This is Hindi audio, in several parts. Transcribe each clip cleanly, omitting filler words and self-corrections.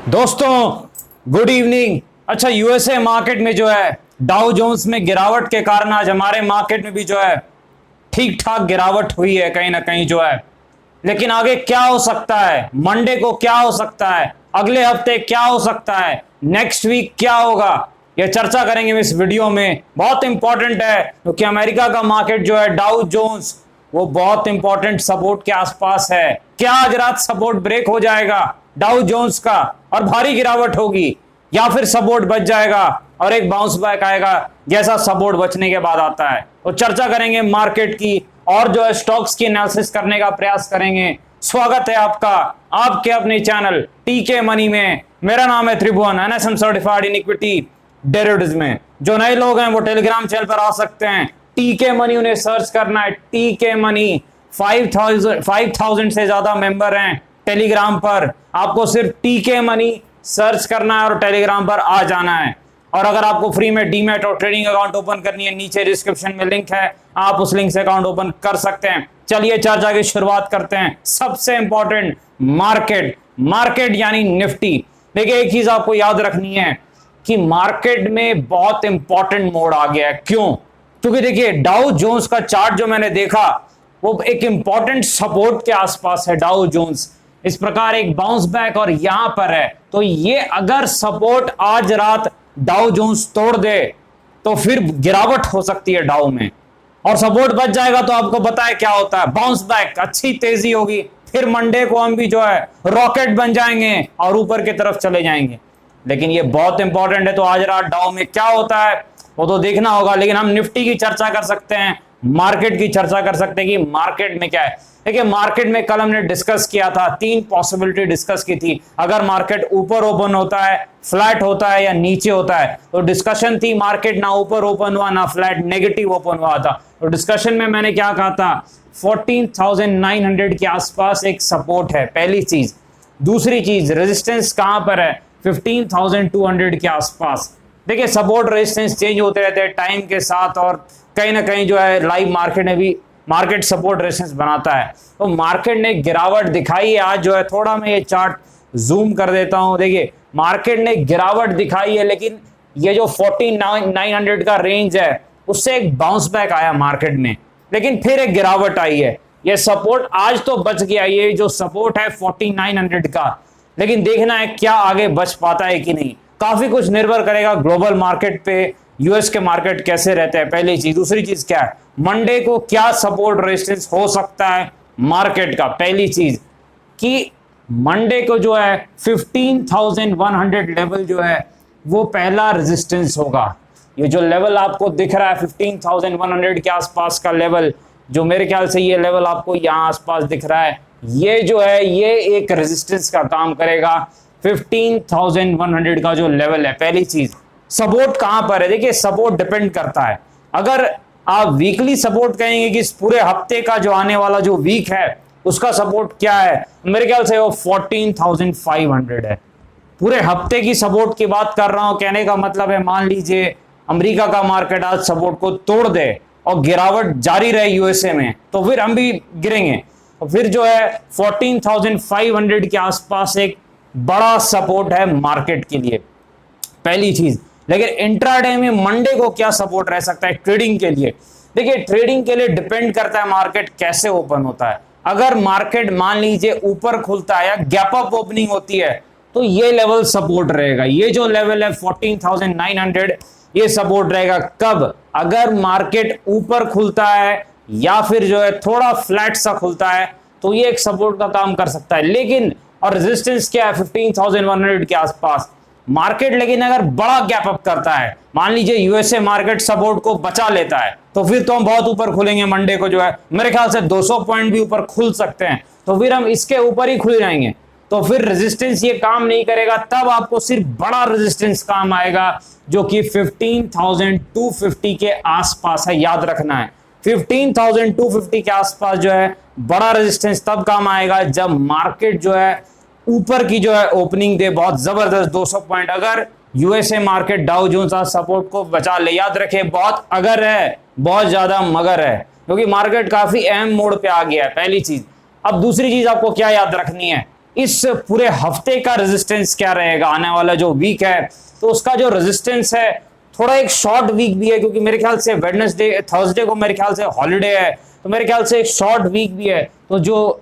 दोस्तों गुड इवनिंग। अच्छा, यूएसए मार्केट में जो है डाउ जोन्स में गिरावट के कारण आज हमारे मार्केट में भी जो है ठीक ठाक गिरावट हुई है कहीं ना कहीं जो है। लेकिन आगे क्या हो सकता है, मंडे को क्या हो सकता है, अगले हफ्ते क्या हो सकता है, नेक्स्ट वीक क्या होगा, यह चर्चा करेंगे इस वीडियो में। बहुत इंपॉर्टेंट है क्योंकि अमेरिका का मार्केट जो है डाउ जोन्स वो बहुत इंपॉर्टेंट सपोर्ट के आसपास है। क्या आज रात सपोर्ट ब्रेक हो जाएगा डाउ जोन्स का और भारी गिरावट होगी, या फिर सपोर्ट बच जाएगा और एक बाउंस बैक आएगा जैसा सपोर्ट बचने के बाद आता है। तो चर्चा करेंगे मार्केट की और जो है स्टॉक्स की एनालिसिस करने का प्रयास करेंगे। स्वागत है आपका आपके अपने चैनल टीके मनी में। मेरा नाम है Tribhuvan, NSM certified in equity derivatives में। जो नए लोग हैं वो टेलीग्राम चैनल पर आ सकते हैं, टीके मनी उन्हें सर्च करना है। टीके मनी 5000 से ज्यादा मेंबर हैं टेलीग्राम पर। आपको सिर्फ टीके मनी सर्च करना है और टेलीग्राम पर आ जाना है। और अगर आपको फ्री में डीमैट और ट्रेडिंग अकाउंट ओपन करनी है, नीचे डिस्क्रिप्शन में लिंक है, आप उस लिंक से अकाउंट ओपन कर सकते हैं। चलिए चर्चा की शुरुआत करते हैं। सबसे इंपॉर्टेंट मार्केट यानी निफ्टी। देखिए एक चीज आपको याद रखनी है कि मार्केट में बहुत इंपॉर्टेंट मोड आ गया है। क्यों? क्योंकि देखिए डाउ जोन्स का चार्ट जो मैंने देखा वो एक इंपॉर्टेंट सपोर्ट के आसपास है। डाउ जोन्स इस प्रकार एक बाउंस बैक और यहां पर है, तो ये अगर सपोर्ट आज रात डाउ जोन्स तोड़ दे तो फिर गिरावट हो सकती है डाउ में, और सपोर्ट बच जाएगा तो आपको पता है क्या होता है, बाउंस बैक, अच्छी तेजी होगी। फिर मंडे को हम भी जो है रॉकेट बन जाएंगे और ऊपर की तरफ चले जाएंगे। लेकिन ये बहुत इंपॉर्टेंट है, तो आज रात डाउ में क्या होता है वो तो देखना होगा। लेकिन हम निफ्टी की चर्चा कर सकते हैं, मार्केट की चर्चा कर सकते हैं कि मार्केट में क्या है। देखिए मार्केट में कल हमने डिस्कस किया था, 3 पॉसिबिलिटी डिस्कस की थी। अगर मार्केट ऊपर ओपन होता है, फ्लैट होता है या नीचे होता है, तो डिस्कशन थी मार्केट ना ऊपर ओपन हुआ ना फ्लैट, नेगेटिव ओपन हुआ था। तो डिस्कशन में मैंने क्या कहा था, 14,900 के आसपास एक सपोर्ट है, पहली चीज। दूसरी चीज, रेजिस्टेंस कहां पर है, 15,200 के आसपास। देखिए सपोर्ट रेजिस्टेंस चेंज होते रहते हैं टाइम के साथ, और कहीं ना कहीं जो है लाइव मार्केट में भी मार्केट सपोर्ट रेजिस्टेंस बनाता है। तो मार्केट ने गिरावट दिखाई है आज जो है। थोड़ा मैं ये चार्ट जूम कर देता हूं। देखिए मार्केट ने गिरावट दिखाई है, लेकिन ये जो 14,900 का रेंज है उससे एक बाउंस बैक आया मार्केट में, लेकिन फिर एक गिरावट आई है। ये सपोर्ट आज तो बच गया, ये जो सपोर्ट है 14,900 का, लेकिन देखना है क्या आगे बच पाता है कि नहीं। काफी कुछ निर्भर करेगा ग्लोबल मार्केट पे, यूएस के मार्केट कैसे रहते हैं, पहली चीज। दूसरी चीज क्या है, मंडे को क्या सपोर्ट रेजिस्टेंस हो सकता है मार्केट का। पहली चीज कि मंडे को जो है 15,100 लेवल जो है वो पहला रेजिस्टेंस होगा। ये जो लेवल आपको दिख रहा है 15,100 के आसपास का लेवल, जो मेरे ख्याल से ये लेवल आपको यहां आसपास दिख रहा है, ये जो है ये एक रेजिस्टेंस का काम करेगा। 15,100 का जो लेवल है, पहली चीज। सपोर्ट कहां पर है, देखिए सपोर्ट डिपेंड करता है। अगर आप वीकली सपोर्ट कहेंगे कि इस पूरे हफ्ते का जो आने वाला जो वीक है उसका सपोर्ट क्या है, मेरे ख्याल से वो 14,500 है। पूरे हफ्ते की सपोर्ट की बात कर रहा हूं। कहने का मतलब है, मान लीजिए अमेरिका का मार्केट आज सपोर्ट को तोड़ दे और गिरावट जारी रहे यूएसए में, तो फिर हम भी गिरेंगे। और फिर जो है 14,500 के आसपास एक बड़ा सपोर्ट है मार्केट के लिए, पहली चीज। लेकिन इंट्राडे में मंडे को क्या सपोर्ट रह सकता है ट्रेडिंग के लिए। देखिए ट्रेडिंग के लिए डिपेंड करता है मार्केट कैसे ओपन होता है। अगर मार्केट मान लीजिए ऊपर खुलता है या गैप अप ओपनिंग होती है, तो ये लेवल सपोर्ट रहेगा। ये जो लेवल है 14,900 ये सपोर्ट रहेगा। कब? अगर मार्केट ऊपर खुलता है या फिर जो है थोड़ा फ्लैट सा खुलता है, तो ये एक सपोर्ट का काम कर सकता है। लेकिन और रेजिस्टेंस क्या है 15,100 के आसपास मार्केट। लेकिन अगर बड़ा गैप अप करता है, मान लीजिए यूएसए मार्केट सपोर्ट को बचा लेता है, तो फिर तो हम बहुत ऊपर खुलेंगे। मंडे को जो है मेरे ख्याल से 200 पॉइंट भी ऊपर खुल सकते हैं, तो फिर हम इसके ऊपर ही खुल जाएंगे। तो फिर रेजिस्टेंस ये काम नहीं करेगा, तब आपको सिर्फ बड़ा रेजिस्टेंस काम आएगा जो कि 15,250 के आसपास है। याद रखना है 15,250 के आसपास जो है बड़ा रेजिस्टेंस तब काम आएगा जब मार्केट जो है ऊपर की जो है ओपनिंग दे बहुत जबरदस्त 200 पॉइंट। अगर USA market Dow Jones support को बचा ले, याद रखे बहुत अगर है, बहुत ज्यादा मगर है, क्योंकि मार्केट काफी अहम मोड़ पे आ गया है, पहली चीज। अब दूसरी चीज आपको क्या याद रखनी है, इस पूरे हफ्ते का रेजिस्टेंस क्या रहेगा, आने वाला जो वीक है तो उसका जो रेजिस्टेंस है, थोड़ा एक शॉर्ट वीक भी है क्योंकि मेरे ख्याल से वेडनेसडे थर्सडे को मेरे ख्याल से हॉलिडे है, तो मेरे ख्याल से एक शॉर्ट वीक भी है। तो जो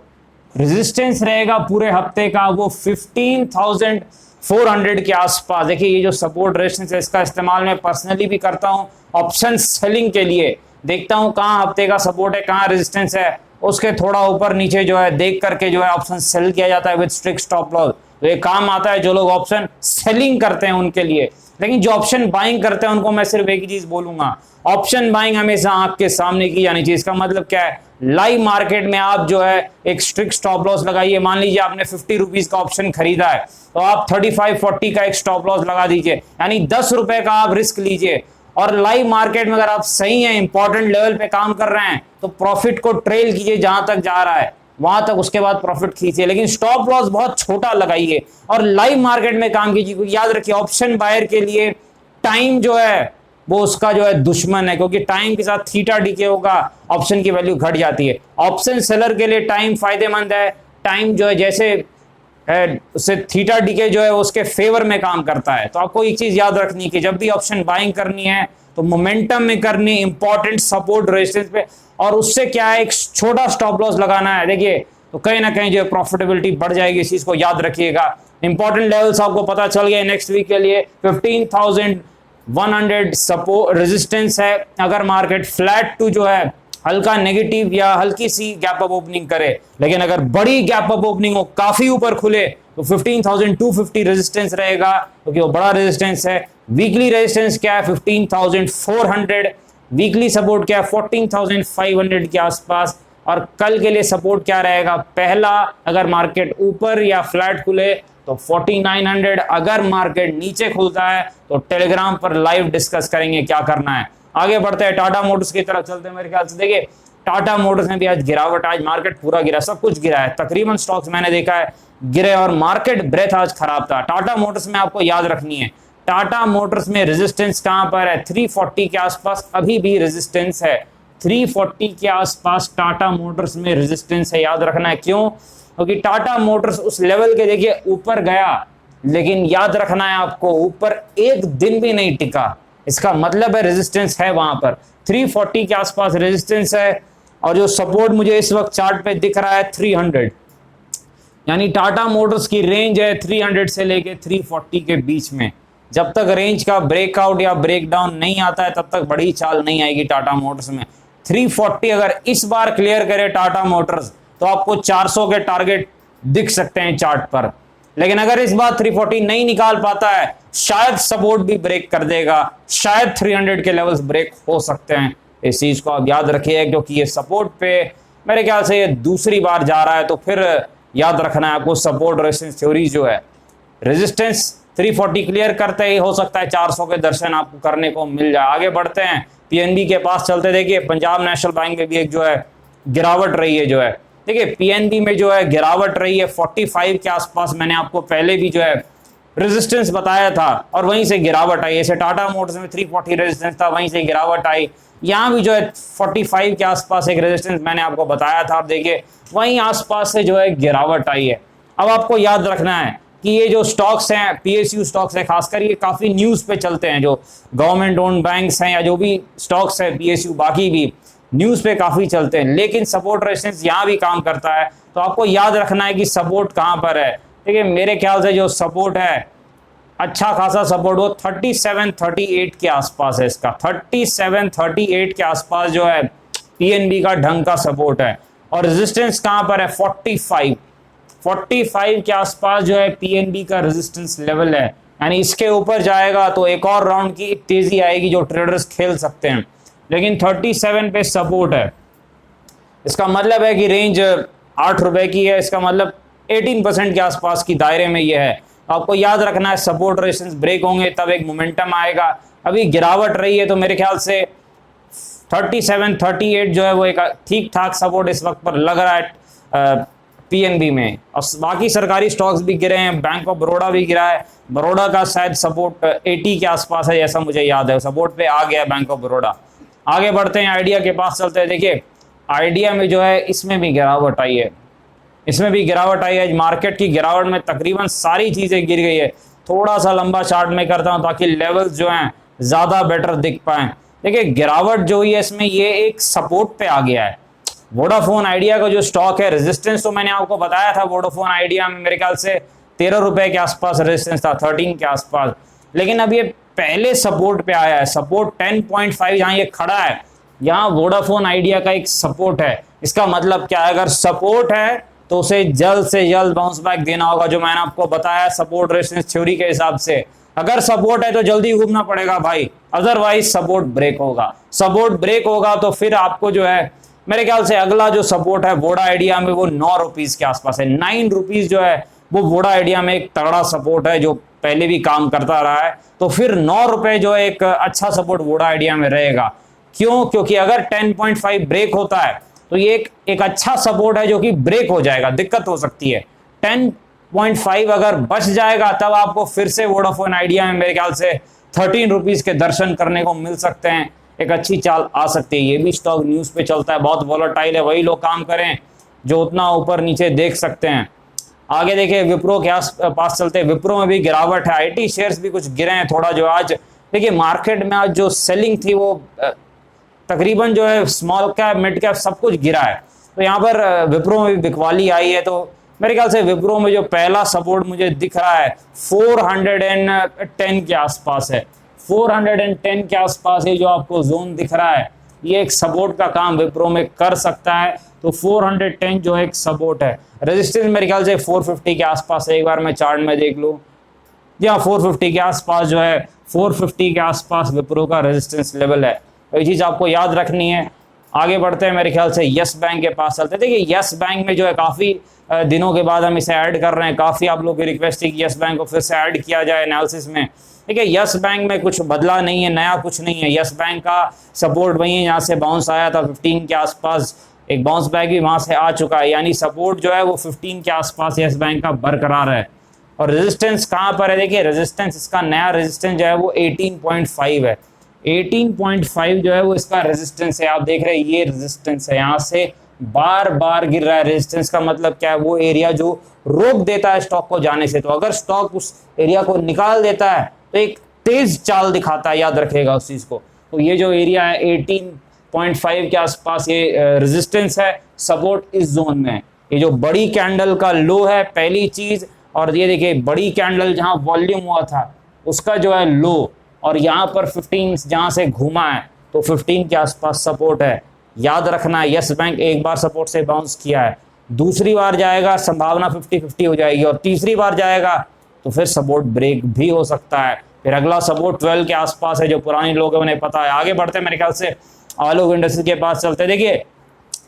रेजिस्टेंस रहेगा पूरे हफ्ते का वो 15,400 के आसपास। देखिए ये जो सपोर्ट रेजिस्टेंस है इसका इस्तेमाल मैं पर्सनली भी करता हूं ऑप्शन सेलिंग के लिए। देखता हूं कहां हफ्ते का सपोर्ट है, कहां रेजिस्टेंस है, उसके थोड़ा ऊपर नीचे जो है देख करके जो है ऑप्शन सेल किया जाता है विद स्ट्रिक्ट स्टॉप लॉस। तो ये काम आता है जो लोग ऑप्शन सेलिंग करते हैं उनके लिए। लेकिन जो ऑप्शन बाइंग करते हैं उनको मैं सिर्फ एक ही चीज बोलूंगा, ऑप्शन बाइंग हमेशा आपके सामने की जानी चाहिए। इसका मतलब क्या है, लाइव मार्केट में आप जो है एक स्ट्रिक्ट स्टॉप लॉस लगाइए। मान लीजिए आपने 50 रुपीज का ऑप्शन खरीदा है तो आप 35-40 का एक स्टॉप लॉस लगा दीजिए, यानी 10 रुपए का आप रिस्क लीजिए। और लाइव मार्केट में अगर आप सही हैं, इंपॉर्टेंट लेवल पे काम कर रहे हैं तो प्रॉफिट को ट्रेल कीजिए, जहां तक जा रहा है वहां तक, उसके बाद प्रॉफिट खींचिए। लेकिन स्टॉप लॉस बहुत छोटा लगाइए और लाइव मार्केट में काम कीजिए। क्योंकि याद रखिए ऑप्शन बायर के लिए टाइम जो है वो उसका जो है दुश्मन है, क्योंकि टाइम के साथ थीटा डीके होगा ऑप्शन की वैल्यू घट जाती है। ऑप्शन सेलर के लिए टाइम फायदेमंद है, टाइम जो है जैसे उससे थीटा डीके जो है उसके फेवर में काम करता है। तो आपको एक चीज याद रखनी है कि जब भी ऑप्शन बाइंग करनी है तो मोमेंटम में करनी, इंपॉर्टेंट सपोर्ट रेजिस्टेंस पे, और उससे क्या है एक छोटा स्टॉप लॉस लगाना है। देखिए तो कहीं ना कहीं जो है प्रॉफिटेबिलिटी बढ़ जाएगी, इस चीज को याद रखिएगा। इंपॉर्टेंट लेवल्स आपको पता चल गए नेक्स्ट वीक के लिए। 15,100 सपोर्ट रेजिस्टेंस है अगर मार्केट फ्लैट टू जो है हल्का नेगेटिव या हल्की सी गैप अप ओपनिंग करे। लेकिन अगर बड़ी गैप अप ओपनिंग हो, काफी ऊपर खुले, तो 15,250 रेजिस्टेंस रहेगा क्योंकि वो बड़ा रेजिस्टेंस है। वीकली रेजिस्टेंस क्या है 15,400, वीकली सपोर्ट क्या है 14,500 के आसपास। और कल के लिए सपोर्ट क्या रहेगा, पहला अगर मार्केट ऊपर या फ्लैट खुले तो 4900, अगर मार्केट नीचे खुलता है तो टेलीग्राम पर लाइव डिस्कस करेंगे क्या करना है। आगे बढ़ते हैं, टाटा मोटर्स की तरफ चलते हैं। मेरे ख्याल से देखिए टाटा मोटर्स में भी आज गिरावट, आज मार्केट पूरा गिरा, सब कुछ गिरा है, तकरीबन स्टॉक्स मैंने देखा है गिरे और मार्केट ब्रेथ आज खराब था। टाटा मोटर्स में आपको याद रखनी है, टाटा मोटर्स में रेजिस्टेंस कहां पर है, 340 के आसपास अभी भी रेजिस्टेंस है। 340 के आसपास टाटा मोटर्स में रेजिस्टेंस है, याद रखना है। क्यों? क्योंकि टाटा मोटर्स उस लेवल के देखिए ऊपर गया, लेकिन याद रखना है आपको ऊपर एक दिन भी नहीं टिका, इसका मतलब है रेजिस्टेंस है वहां पर। 340 के आसपास रेजिस्टेंस है और जो सपोर्ट मुझे इस वक्त चार्ट पे दिख रहा है 300, यानी टाटा मोटर्स की रेंज है 300 से लेके 340 के बीच में। जब तक रेंज का ब्रेकआउट या ब्रेकडाउन नहीं आता है तब तक बड़ी चाल नहीं आएगी टाटा मोटर्स में। 340 अगर इस बार क्लियर करे टाटा मोटर्स तो आपको 400 के टारगेट दिख सकते हैं चार्ट पर। लेकिन अगर इस बार 340 नहीं निकाल पाता है, शायद सपोर्ट भी ब्रेक कर देगा, शायद 300 के लेवल्स ब्रेक हो सकते हैं। इस चीज को आप याद रखिए क्योंकि ये सपोर्ट पे मेरे ख्याल से ये दूसरी बार जा रहा है। तो फिर याद रखना है आपको सपोर्ट रेजिस्टेंस थ्योरी जो है, रेजिस्टेंस 340 क्लियर करते ही हो सकता है 400 के दर्शन आपको करने को मिल जाए। आगे बढ़ते हैं, पीएनबी के पास चलते। देखिए पंजाब नेशनल बैंक में भी एक जो है गिरावट रही है, जो है देखिए पीएनबी में जो है गिरावट रही है 45 के आसपास। मैंने आपको पहले भी जो है रेजिस्टेंस बताया था और वहीं से गिरावट आई। ऐसे टाटा मोटर्स में 340 रेजिस्टेंस था, वहीं से गिरावट आई। यहाँ भी जो है 45 के आसपास एक रेजिस्टेंस मैंने आपको बताया था, आप देखिए वहीं आसपास से जो है गिरावट आई है। अब आपको याद रखना है कि ये जो स्टॉक्स हैं, पीएसयू स्टॉक्स है खासकर, ये काफी न्यूज पे चलते हैं। जो गवर्नमेंट ओन्ड बैंक्स हैं या जो भी स्टॉक्स है पीएसयू, बाकी भी न्यूज पे काफी चलते हैं। लेकिन सपोर्ट रेजिस्टेंस यहाँ भी काम करता है, तो आपको याद रखना है कि सपोर्ट कहां पर है। देखिए मेरे ख्याल से जो सपोर्ट है, अच्छा खासा सपोर्ट, वो 3738 के आसपास है। इसका 3738 के आसपास जो है पीएनबी का ढंग का सपोर्ट है। और रेजिस्टेंस कहां पर है 45 के आसपास जो है पीएनबी का रेजिस्टेंस लेवल है। यानी इसके ऊपर जाएगा तो एक और राउंड की तेजी आएगी जो ट्रेडर्स खेल सकते हैं। लेकिन 37 पे सपोर्ट है, इसका मतलब है कि रेंज 8 रुपए की है, इसका मतलब 18% के आसपास की दायरे में ये है। आपको याद रखना है सपोर्ट रेजिस्टेंस ब्रेक होंगे तब एक मोमेंटम आएगा। अभी गिरावट रही है तो मेरे ख्याल से 37-38 जो है वो एक ठीक ठाक सपोर्ट इस वक्त पर लग रहा है पीएनबी में। और बाकी सरकारी स्टॉक्स भी गिरे हैं, बैंक ऑफ बड़ौदा भी गिरा है, बड़ौदा का शायद सपोर्ट 80 के आसपास है जैसा मुझे याद है, सपोर्ट पे आ गया बैंक ऑफ बड़ौदा। आगे बढ़ते हैं, आइडिया के पास चलते हैं। देखिए आइडिया में जो है इसमें भी गिरावट आई है, इसमें भी गिरावट आई है। मार्केट की गिरावट में तकरीबन सारी चीजें गिर गई है। थोड़ा सा लंबा चार्ट में करता हूं ताकि लेवल्स जो हैं ज्यादा बेटर दिख पाए। देखिए गिरावट जो हुई है इसमें ये एक सपोर्ट पे आ गया है। वोडाफोन आइडिया का जो स्टॉक है, रेजिस्टेंस तो मैंने आपको बताया था, वोडाफोन आइडिया में मेरे ख्याल से 13 रुपए के आसपास रेजिस्टेंस था, 13 के आसपास। लेकिन अब ये पहले सपोर्ट पे आया है, सपोर्ट 10.5 जहां ये खड़ा है, यहाँ वोडाफोन आइडिया का एक सपोर्ट है। इसका मतलब क्या है, अगर सपोर्ट है तो उसे जल्द से जल्द बाउंस बैक देना होगा, जो मैंने आपको बताया सपोर्ट रेजिस्टेंस थ्योरी के हिसाब से। अगर सपोर्ट है तो जल्दी घूमना पड़ेगा भाई, अदरवाइज सपोर्ट ब्रेक होगा। सपोर्ट ब्रेक होगा तो फिर आपको जो है मेरे ख्याल से अगला जो सपोर्ट है वोडा आइडिया में वो 9 रुपीज के आसपास है। 9 रुपीज जो है वो वोडा आइडिया में एक तगड़ा सपोर्ट है जो पहले भी काम करता रहा है। तो फिर 9 रुपए जो है एक अच्छा सपोर्ट वोडा आइडिया में रहेगा। क्यों? क्योंकि अगर 10.5 ब्रेक होता है तो ये एक अच्छा सपोर्ट है जो कि ब्रेक हो जाएगा, दिक्कत हो सकती है। 10.5 अगर बच जाएगा तब आपको फिर से वोडाफोन आइडिया में मेरे ख्याल से 13 रुपीज के दर्शन करने को मिल सकते हैं, एक अच्छी चाल आ सकती है। ये भी स्टॉक न्यूज पे चलता है, बहुत वॉलेटाइल है, वही लोग काम करें जो उतना ऊपर नीचे देख सकते हैं। आगे देखिए विप्रो के पास चलते हैं। विप्रो में भी गिरावट है, आईटी शेयर्स भी कुछ गिरे हैं थोड़ा। जो आज देखिए मार्केट में आज जो सेलिंग थी वो तकरीबन जो है स्मॉल कैप मिड कैप सब कुछ गिरा है। तो यहाँ पर विप्रो में भी बिकवाली आई है। तो मेरे ख्याल से विप्रो में जो पहला सपोर्ट मुझे दिख रहा है 410 के आसपास है। 410 के आसपास ये जो आपको जोन दिख रहा है ये एक सपोर्ट का काम विप्रो में कर सकता है। तो 410 जो एक सपोर्ट है। रेजिस्टेंस मेरे ख्याल से 450 के आसपास है। एक बार मैं चार्ट में देख लूँ, या 450 के आसपास जो है, 450 के आसपास विप्रो का रेजिस्टेंस लेवल है। ये चीज आपको याद रखनी है। आगे बढ़ते हैं, मेरे ख्याल से यस बैंक के पास चलते हैं। देखिए यस बैंक में जो है काफी दिनों के बाद हम इसे ऐड कर रहे हैं। काफी आप लोगों की रिक्वेस्ट थी कि यस बैंक को फिर से ऐड किया जाए एनालिसिस में। देखिए यस बैंक में कुछ बदला नहीं है, नया कुछ नहीं है। यस बैंक का सपोर्ट वही है, यहाँ से बाउंस आया था 15 के आसपास, एक बाउंस बैक भी वहां से आ चुका है। यानी सपोर्ट जो है वो 15 के आसपास यस बैंक का बरकरार है। और रेजिस्टेंस कहाँ पर है? देखिए रेजिस्टेंस, इसका नया रेजिस्टेंस जो है वो 18.5 है। 18.5 जो है वो इसका रेजिस्टेंस है। आप देख रहे हैं ये रेजिस्टेंस है, यहाँ से बार बार गिर रहा है। रेजिस्टेंस का मतलब क्या है? वो एरिया जो रोक देता है स्टॉक को जाने से। तो अगर स्टॉक उस एरिया को निकाल देता है तो एक तेज चाल दिखाता है, याद रखेगा उस चीज को। तो ये जो एरिया है 18.5 के आसपास ये रेजिस्टेंस है, सपोर्ट इस जोन में है। ये जो बड़ी कैंडल का लो है पहली चीज, और ये देखिए बड़ी कैंडल जहां वॉल्यूम हुआ था उसका जो है लो, और यहाँ पर 15 जहां से घूमा है तो 15 के आसपास सपोर्ट है। याद रखना है यस बैंक एक बार सपोर्ट से बाउंस किया है, दूसरी बार जाएगा संभावना 50-50 हो जाएगी, और तीसरी बार जाएगा तो फिर सपोर्ट ब्रेक भी हो सकता है। फिर अगला सपोर्ट 12 के आसपास है, जो पुराने लोग हैं उन्हें पता है। आगे बढ़ते हैं, मेरे ख्याल से आलोक इंडस्ट्रीज के पास चलते हैं। देखिए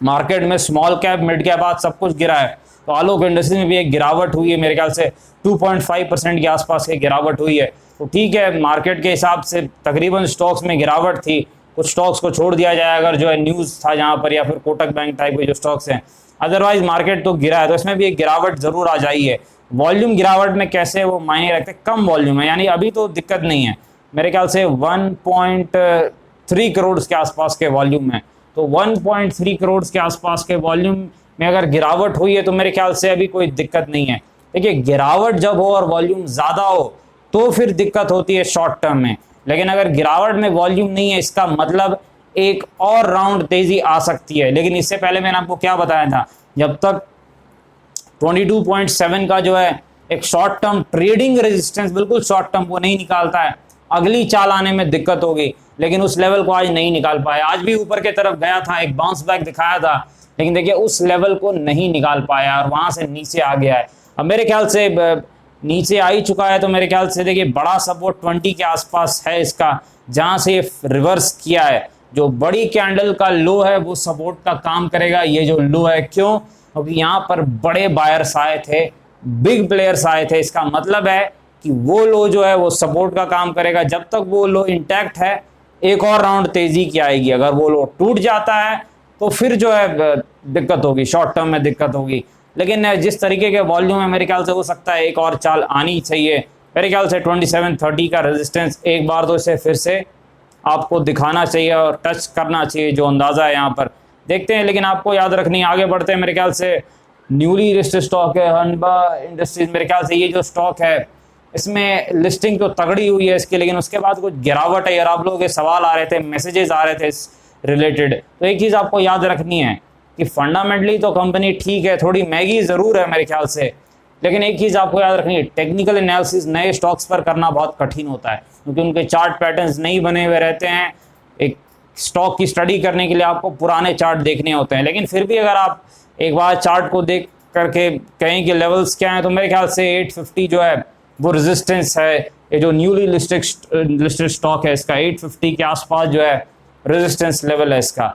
मार्केट में स्मॉल कैप मिड कैप आज सब कुछ गिरा है, तो आलोक इंडस्ट्रीज में भी एक गिरावट हुई है। मेरे ख्याल से 2.5% के आसपास की गिरावट हुई है। तो ठीक है, मार्केट के हिसाब से तकरीबन स्टॉक्स में गिरावट थी। कुछ स्टॉक्स को छोड़ दिया जाए अगर जो है न्यूज़ था जहाँ पर, या फिर कोटक बैंक टाइप के जो स्टॉक्स हैं, अदरवाइज मार्केट तो गिरा है। तो इसमें भी एक गिरावट जरूर आ जाई है। वॉल्यूम गिरावट में कैसे वो मायने रखते, कम वॉल्यूम है, यानी अभी तो दिक्कत नहीं है। मेरे ख्याल से 1.3 करोड़ के आसपास के वॉल्यूम है। तो 1.3 करोड़ के आसपास के वॉल्यूम में अगर गिरावट हुई है तो मेरे ख्याल से अभी कोई दिक्कत नहीं है। देखिए गिरावट जब हो और वॉल्यूम ज़्यादा हो तो फिर दिक्कत होती है शॉर्ट टर्म में, लेकिन अगर गिरावट में वॉल्यूम नहीं है इसका मतलब एक और राउंड तेजी आ सकती है। लेकिन इससे पहले मैंने आपको क्या बताया था, जब तक 22.7 का जो है एक शॉर्ट टर्म ट्रेडिंग रेजिस्टेंस, बिल्कुल शॉर्ट टर्म को नहीं निकालता है, अगली चाल आने में दिक्कत होगी। लेकिन उस लेवल को आज नहीं निकाल पाया। आज भी ऊपर की तरफ गया था, एक बाउंस बैक दिखाया था, लेकिन देखिए उस लेवल को नहीं निकाल पाया और वहां से नीचे आ गया है। अब मेरे ख्याल से नीचे आ ही चुका है, तो मेरे ख्याल से देखिए बड़ा सपोर्ट 20 के आसपास है इसका, जहां से रिवर्स किया है। जो बड़ी कैंडल का लो है वो सपोर्ट का काम करेगा। ये जो लो है, क्यों? क्योंकि यहाँ पर बड़े बायर्स आए थे, बिग प्लेयर्स आए थे। इसका मतलब है कि वो लो जो है वो सपोर्ट का काम करेगा। जब तक वो लो इंटैक्ट है एक और राउंड तेजी की आएगी। अगर वो लो टूट जाता है तो फिर जो है दिक्कत होगी, शॉर्ट टर्म में दिक्कत होगी। लेकिन जिस तरीके के वॉल्यूम है मेरे ख्याल से हो सकता है एक और चाल आनी चाहिए। मेरे ख्याल से 2730 का रेजिस्टेंस एक बार तो इसे फिर से आपको दिखाना चाहिए और टच करना चाहिए, जो अंदाज़ा है यहाँ पर देखते हैं। लेकिन आपको याद रखनी, आगे बढ़ते हैं, मेरे ख्याल से न्यूली लिस्टेड स्टॉक है हनबा इंडस्ट्रीज, मेरे ख्याल से ये जो स्टॉक है इसमें लिस्टिंग तो तगड़ी हुई है इसकी, लेकिन उसके बाद कुछ गिरावट है यार। आप लोगों के सवाल आ रहे थे, मैसेजेस आ रहे थे इस रिलेटेड। तो एक चीज़ आपको याद रखनी है कि फंडामेंटली तो कंपनी ठीक है, थोड़ी महंगी ज़रूर है मेरे ख्याल से, लेकिन एक चीज़ आपको याद रखनी है, टेक्निकल एनालिसिस नए स्टॉक्स पर करना बहुत कठिन होता है क्योंकि उनके चार्ट पैटर्न्स नहीं बने हुए रहते हैं। एक स्टॉक की स्टडी करने के लिए आपको पुराने चार्ट देखने होते हैं, लेकिन फिर भी अगर आप एक बार चार्ट को देख करके कहें कि लेवल्स क्या हैं, तो मेरे ख्याल से 850 जो है वो रेजिस्टेंस है। ये जो न्यूली लिस्टेड स्टॉक है इसका 850 के आसपास जो है रेजिस्टेंस लेवल है इसका।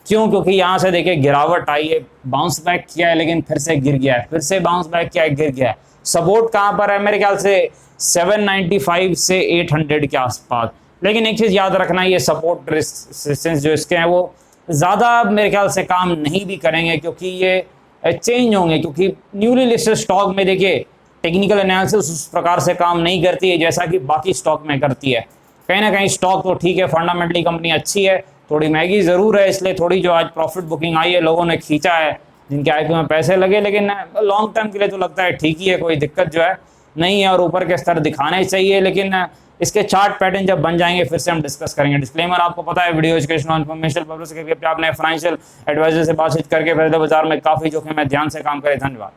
क्यों? क्योंकि यहाँ से देखिए गिरावट आई है, बाउंस बैक किया है, लेकिन फिर से गिर गया है, फिर से बाउंस बैक किया है, गिर गया है। सपोर्ट कहाँ पर है? मेरे ख्याल से 795 से 800 के आसपास। लेकिन एक चीज़ याद रखना, ये सपोर्ट रेजिस्टेंस जो इसके हैं वो ज़्यादा मेरे ख्याल से काम नहीं भी करेंगे क्योंकि ये चेंज होंगे, क्योंकि न्यूली लिस्टेड स्टॉक में देखिए टेक्निकल एनालिसिस उस प्रकार से काम नहीं करती है जैसा कि बाकी स्टॉक में करती है। कहीं ना कहीं स्टॉक तो ठीक है, फंडामेंटली कंपनी अच्छी है, थोड़ी महंगी ज़रूर है, इसलिए थोड़ी जो आज प्रॉफिट बुकिंग आई है लोगों ने खींचा है जिनके आईपीओ में पैसे लगे, लेकिन लॉन्ग टर्म के लिए तो लगता है ठीक ही है, कोई दिक्कत जो है नहीं है और ऊपर के स्तर दिखाने चाहिए। लेकिन इसके चार्ट पैटर्न जब बन जाएंगे फिर से हम डिस्कस करेंगे। डिस्क्लेमर आपको पता है, वीडियो एजुकेशनल इन्फॉर्मेशनल पर्पस के लिए आपने फाइनेंशियल एडवाइजर से बातचीत करके खरीदे बाजार में काफ़ी जोखिम है, ध्यान से काम करें। धन्यवाद।